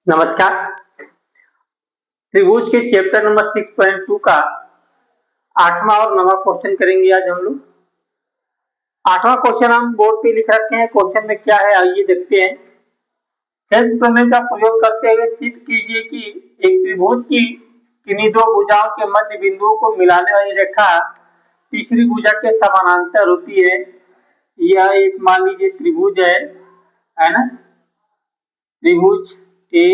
नमस्कार। त्रिभुज के चैप्टर नंबर 6.2 का 8वां और 9वां क्वेश्चन करेंगे आज हम लोग। 8वां क्वेश्चन हम बोर्ड पे लिख रखे हैं। क्वेश्चन में क्या है आइए देखते हैं। हेल्स प्रमेय का प्रयोग करते हुए सिद्ध कीजिए कि एक त्रिभुज की किन्हीं दो भुजाओं के मध्य बिंदुओं को मिलाने वाली रेखा तीसरी भुजा के समानांतर होती है। यह एक मान लीजिए त्रिभुज है ना, त्रिभुज ए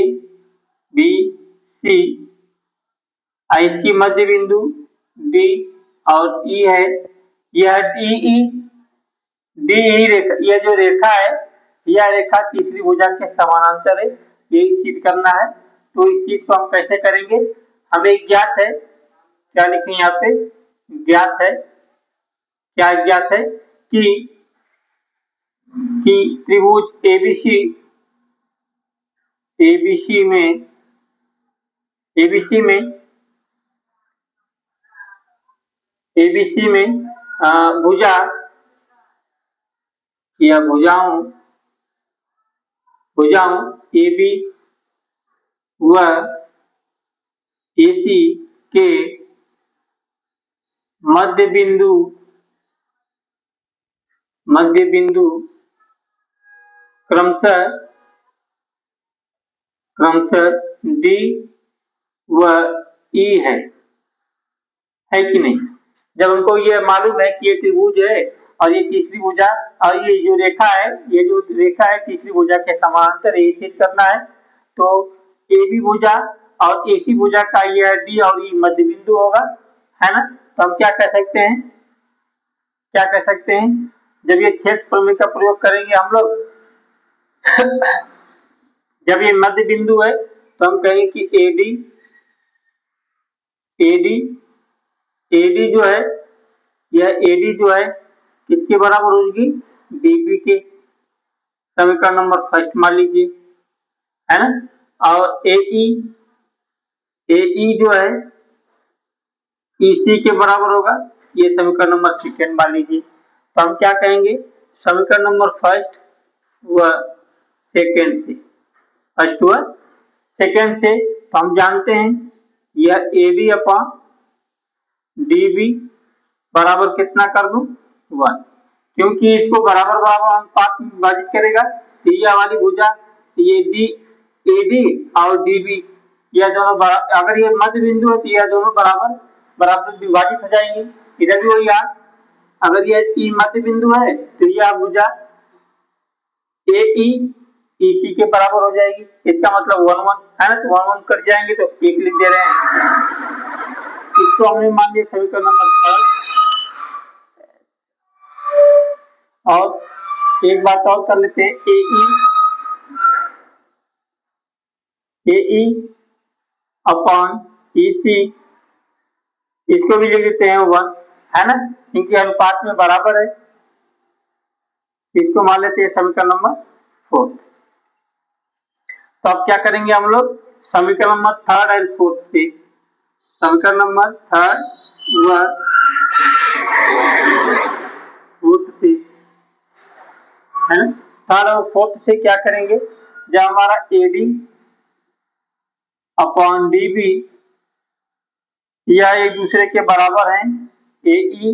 बी सी, इसकी मध्य बिंदु डी और ई है। यह डी रेखा, यह जो रेखा है यह रेखा तीसरी भुजा के समानांतर है। यही सिद्ध करना है। तो इस चीज को हम कैसे करेंगे, हमें ज्ञात है, क्या लिखें यहाँ पे, ज्ञात है, क्या ज्ञात है कि त्रिभुज एबीसी में भुजा या भुजाओं ए बी व एसी के मध्य बिंदु क्रमशः डी व ई है कि नहीं। जब हमको ये मालूम है कि ये त्रिभुज है और ये तीसरी भुजा और ये जो रेखा है तीसरी भुजा के समानांतर है, सिद्ध करना है। तो ए बी भुजा और एसी भुजा का यह डी और ई मध्य बिंदु होगा, है ना। तो हम क्या कह सकते हैं, जब ये थेल्स प्रमेय का प्रयोग करेंगे हम लोग जब ये मध्य बिंदु है तो हम कहेंगे कि एडी जो है, यह एडी जो है किसके बराबर होगी, डीबी के। समीकरण नंबर फर्स्ट मान लीजिए, है ना। और एई जो है ईसी के बराबर होगा, ये समीकरण नंबर सेकेंड मान लीजिए। तो हम क्या कहेंगे, समीकरण नंबर फर्स्ट व सेकेंड से, तो हम जानते हैं यह एडी अपॉन डीबी बराबर कितना कर दूं, 1, क्योंकि इसको बराबर बराबर अनुपात में विभाजित करेगा। तो यह वाली भुजा, ये डी एडी और डीबी, यह दोनों अगर ये मध्य बिंदु है तो यह दोनों बराबर विभाजित हो जाएंगे। इधर भी वही यार, अगर यह ई मध्य बिंदु है तो यह भुजा ए ई ईसी के बराबर हो जाएगी। इसका मतलब 1 1 है ना, तो 1 1 कट जाएंगे तो 1 लिख दे रहे हैं। इसको हमने मान लिया समीकरण नंबर 3। और एक बात और कर लेते हैं, एई अपॉन ईसी, इसको भी लिख देते हैं 1, है ना, क्योंकि अनुपात में बराबर है। इसको मान लेते हैं समीकरण नंबर 4। तो अब क्या करेंगे हम लोग, समीकरण नंबर 3 और 4 से, समीकरण नंबर 3 व 4 से, है ना। 3 और 4 से क्या करेंगे, जब हमारा एडी अपॉन डीबी यह एक दूसरे के बराबर हैं, AE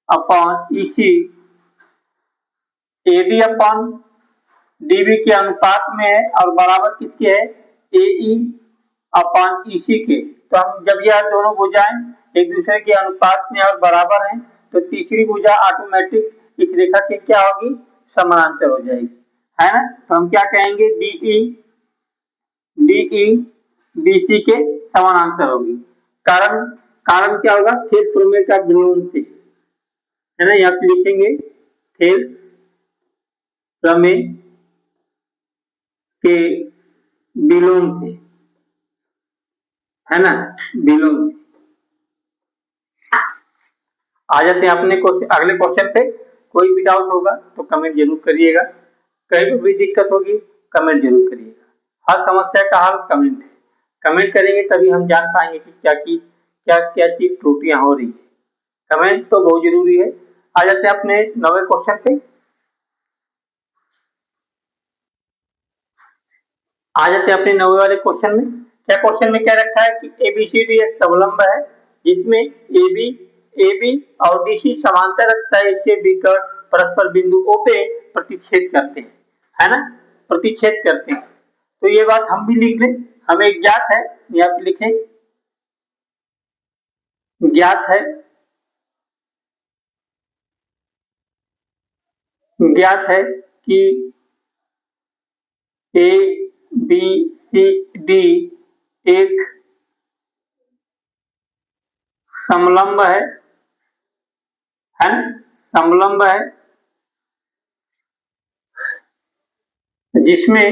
upon EC AD upon DB के अनुपात में है और बराबर किसके है, एई अपॉन ईसी के। तो हम जब यह दोनों भुजाएं एक दूसरे के अनुपात में और बराबर हैं तो तीसरी भुजा ऑटोमेटिक इस रेखा के क्या होगी, समानांतर हो जाएगी, है ना। तो हम क्या कहेंगे, डीई बीसी के समानांतर होगी। कारण क्या होगा, थेल्स प्रमेय का विलोम से, है ना। यहाँ पे लिखेंगे थेल्स प्रमेय के विलोम से, है ना, विलोम से। आ जाते हैं अपने अगले क्वेश्चन पे। कोई भी डाउट होगा तो कमेंट जरूर करिएगा, कहीं भी दिक्कत होगी कमेंट जरूर करिएगा। हर समस्या का हल कमेंट है, कमेंट करेंगे तभी हम जान पाएंगे कि क्या चीज त्रुटियां हो रही है। कमेंट तो बहुत जरूरी है। आ जाते हैं अपने 9वें क्वेश्चन पे। आ जाते हैं अपने 9वें वाले क्वेश्चन में। क्या क्वेश्चन में क्या रखा है कि एबीसीडी एक समलंब है जिसमें AB और DC समांतर तथा इसके विकर्ण परस्पर बिंदु O पे प्रतिच्छेद करते हैं, है ना, प्रतिच्छेद करते हैं। तो ये बात हम भी लिख लें, हमें ज्ञात है, यहाँ पे लिखें ज्ञात है कि ABCD एक समलंब है ना, समलंब है जिसमें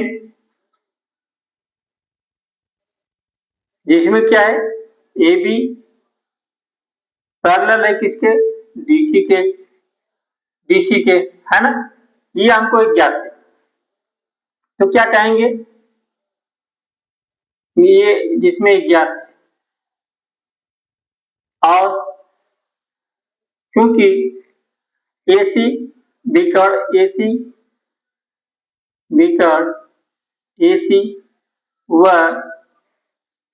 क्या है, AB पैरेलल है किसके, DC के, है ना, ये हमको एक ज्ञात है। तो क्या कहेंगे, ये जिसमें एक ज्ञात है और क्योंकि AC विकर्ण AC व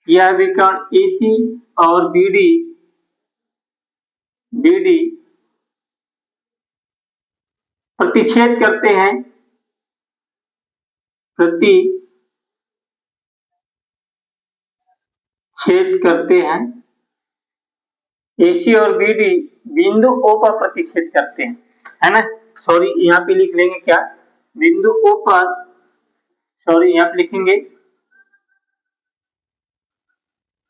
यह विकर्ण AC और BD प्रतिच्छेद करते हैं, AC और BD बिंदु O पर प्रतिच्छेद करते हैं, है ना। सॉरी यहाँ पे लिख लेंगे क्या, बिंदु O पर, सॉरी यहाँ पे लिखेंगे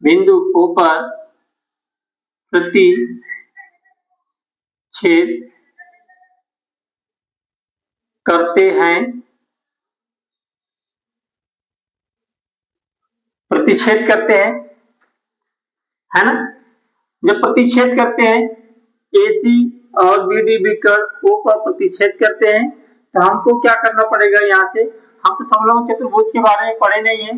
बिंदु O पर प्रतिच्छेद करते हैं, है ना। जब प्रतिच्छेद करते हैं AC और BD विकर्ण O पर प्रतिच्छेद करते हैं तो हमको क्या करना पड़ेगा, यहाँ से हम तो समलंब चतुर्भुज के बारे में पढ़े नहीं है,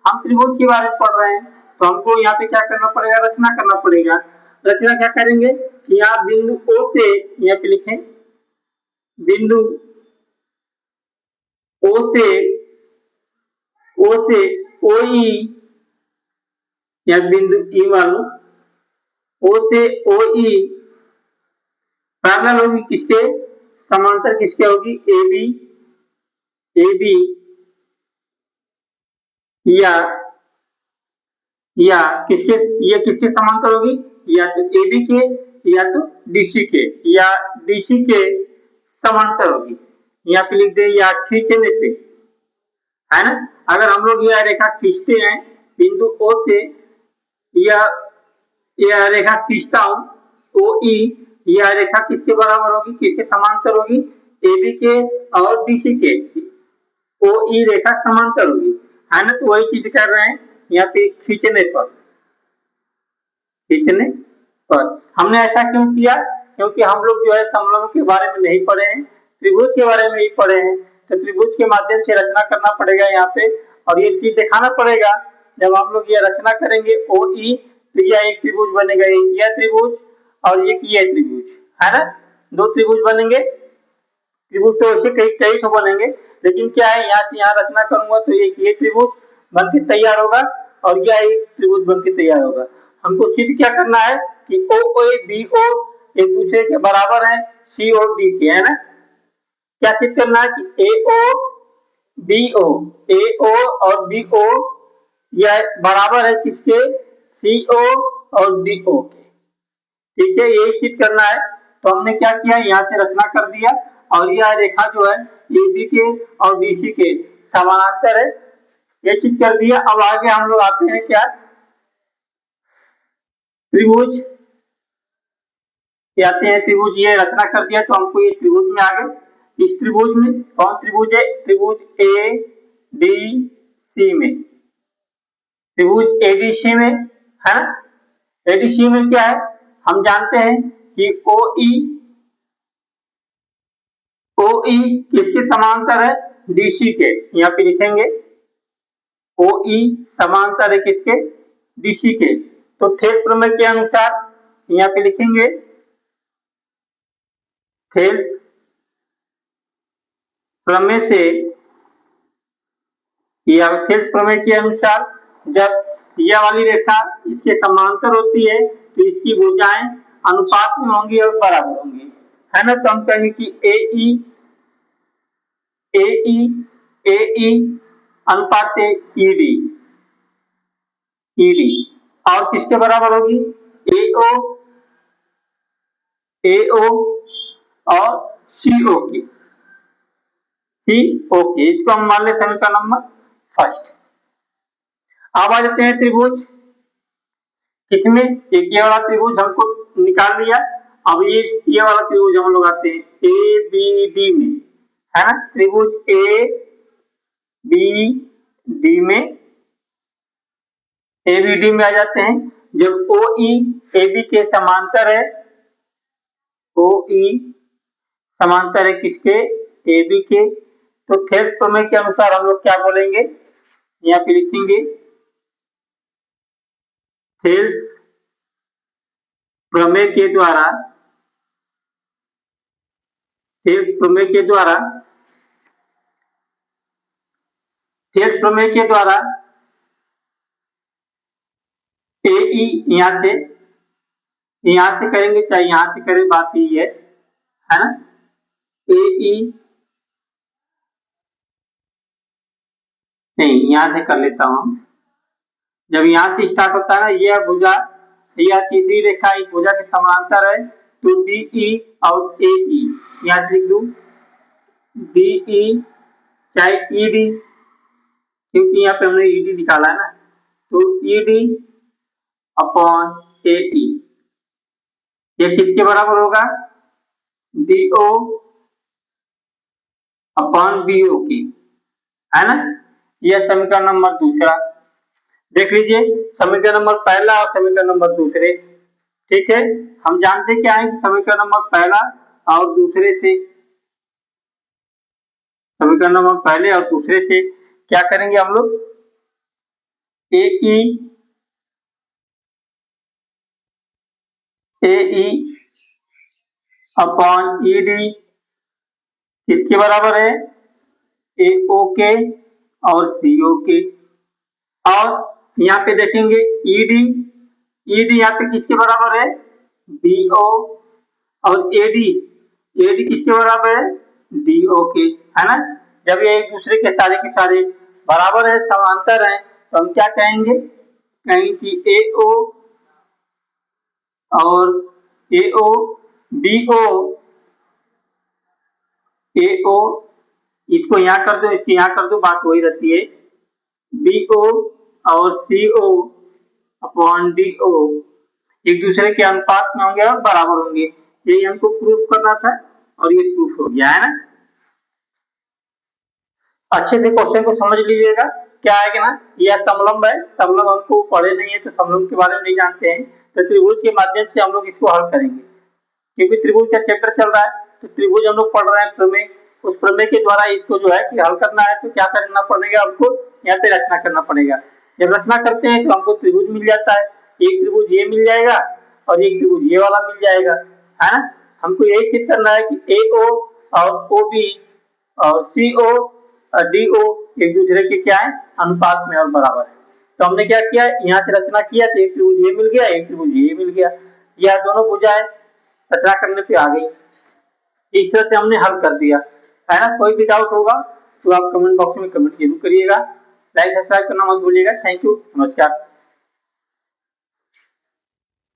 हम त्रिभुज के बारे में पढ़ रहे हैं। तो हमको यहाँ पे क्या करना पड़ेगा, रचना करना पड़ेगा। रचना क्या करेंगे कि यहाँ बिंदु O से, यहाँ पे लिखें बिंदु O से OE या बिंदु E मान लो, O से OE पैरेलल होगी किसके, समांतर किसके होगी, AB या किसके, ये किसके समांतर होगी, या तो AB के या तो DC के, या DC के समांतर होगी। यहाँ पे लिख दे या खींचने पे, है ना। अगर हम लोग यह रेखा खींचते हैं बिंदु O से, यह रेखा खींचता हूं OE, यह रेखा किसके बराबर होगी, किसके समांतर होगी, AB के और DC के, OE रेखा समांतर होगी, है ना। तो वही चीज कर रहे हैं यहाँ पे खींचने पर हमने ऐसा क्यों किया, क्योंकि हम लोग जो है समलंब के बारे में नहीं पढ़े हैं, त्रिभुज के बारे में ही पढ़े हैं। तो त्रिभुज के माध्यम से रचना करना पड़ेगा यहाँ पे, और ये चीज दिखाना पड़ेगा। जब हम लोग ये रचना करेंगे OE तो यह एक त्रिभुज बनेगा, एक यह त्रिभुज और एक यह त्रिभुज, है ना, दो त्रिभुज बनेंगे। त्रिभुज तो ऐसे कई तो बनेंगे, लेकिन क्या है, यहाँ से यहाँ रचना करूंगा तो एक ये त्रिभुज बन के तैयार होगा और यह एक त्रिभुज बन के तैयार होगा। हमको सिद्ध क्या करना है कि OA BO एक दूसरे के बराबर है C और D के, है ना। क्या सिद्ध करना है कि AO और BO यह बराबर है किसके, CO और DO के, ठीक है, यही सिद्ध करना है। तो हमने क्या किया, यहाँ से रचना कर दिया और यह रेखा जो है AB के और DC के समानांतर है, ये चीज कर दिया। अब आगे हम लोग आते हैं क्या, त्रिभुज आते हैं, त्रिभुज ये रचना कर दिया तो हमको ये त्रिभुज में आ गए। इस त्रिभुज में कौन त्रिभुज है, त्रिभुज ADC में, त्रिभुज ADC में, है ना। ADC में क्या है, हम जानते हैं कि OE किसके समांतर है, DC के, यहाँ पे लिखेंगे OE समांतर है किसके, DC के। तो थेल्स प्रमेय के अनुसार यहाँ पे लिखेंगे थेल्स प्रमेय से या थेल्स प्रमेय के अनुसार जब यह वाली रेखा इसके समांतर होती है तो इसकी भुजाएं अनुपात में होंगी और बराबर होंगी, है ना। तो हम कहेंगे कि ए ई अनुपात ईडी और किसके बराबर होगी, एओ और सीओ की। इसको हम मान ले समीकरण नंबर फर्स्ट। अब आ जाते हैं त्रिभुज किसमें, एक ये वाला त्रिभुज हमको निकाल लिया। अब ये वाला त्रिभुज हम लोग आते हैं ए बी डी में, है ना। त्रिभुज ए बी डी में एबीडी में आ जाते हैं। जब ओ ई ए बी के समांतर है, ओ ई समांतर है किसके, ए बी के, तो थेल्स प्रमेय के अनुसार हम लोग क्या बोलेंगे, यहाँ पे लिखेंगे थेल्स प्रमेय के द्वारा, थेल्स प्रमेय के द्वारा, थेल्स प्रमेय के द्वारा ए ई यहां से करेंगे चाहे यहां से करें, बात यही है ना। ए ई नहीं, यहां से कर लेता हूं। जब यहां से स्टार्ट होता है ना, यह भुजा या तीसरी रेखा इस भुजा के समांतर है, तो डी ई और ए ई यहां से लिख दूं, डी ई चाहे ई डी, क्योंकि यहाँ पे हमने ई डी निकाला है ना, तो ई डी अपॉन ए ई ये किसके बराबर होगा, D O upon B O की, है ना। यह समीकरण नंबर दूसरा। देख लीजिए समीकरण नंबर पहला और समीकरण नंबर दूसरे, ठीक है। हम जानते क्या है कि समीकरण नंबर पहला और दूसरे से, समीकरण नंबर पहले और दूसरे से क्या करेंगे हम लोग, ए ई अपॉन ई डी किसके बराबर है, ए ओ के और सी ओ के। और यहाँ पे देखेंगे ईडी यहाँ पे किसके बराबर है, बी ओ, और एडी किसके बराबर है, डी ओ के, है ना। जब ये एक दूसरे के सारे बराबर है, समांतर है, तो हम क्या कहेंगे कि ए ओ और ए ओ बी ओ, ए ओ इसको यहाँ कर दो, इसको यहाँ कर दो, बात वही रहती है, बी ओ और सी ओ अपॉन डी ओ एक दूसरे के अनुपात में होंगे और बराबर होंगे। यही हमको प्रूफ करना था और ये प्रूफ हो गया, है ना। अच्छे से क्वेश्चन को समझ लीजिएगा। क्या है कि ना, यह समलंब है, समलंब हमको पढ़े नहीं है तो समलंब के बारे में नहीं जानते हैं, तो त्रिभुज के माध्यम से हम लोग इसको हल करेंगे, क्योंकि त्रिभुज का चैप्टर चल रहा है, तो त्रिभुज हम लोग पढ़ रहे हैं प्रमेय, उस प्रमेय के द्वारा इसको जो है कि हल करना है, तो क्या करना पड़ेगा हमको, यहाँ पे रचना करना पड़ेगा। जब रचना करते हैं तो हमको त्रिभुज मिल जाता है, एक त्रिभुज ये मिल जाएगा और एक त्रिभुज ये वाला मिल जाएगा, है ना। हमको यही सिद्ध करना है कि ए ओ और ओ बी और सी ओ और डी ओ एक दूसरे के क्या है, अनुपात में और बराबर है। तो हमने क्या किया, यहाँ से रचना किया तो एक त्रिभुज ये मिल गया, एक त्रिभुज ये मिल गया, यह दोनों भुजाएं रचना करने पे आ गई। इस तरह से हमने हल कर दिया, है ना। कोई भी डाउट होगा तो आप कमेंट बॉक्स में कमेंट जरूर करिएगा। लाइक सब्सक्राइब करना मत भूलिएगा। थैंक यू, नमस्कार।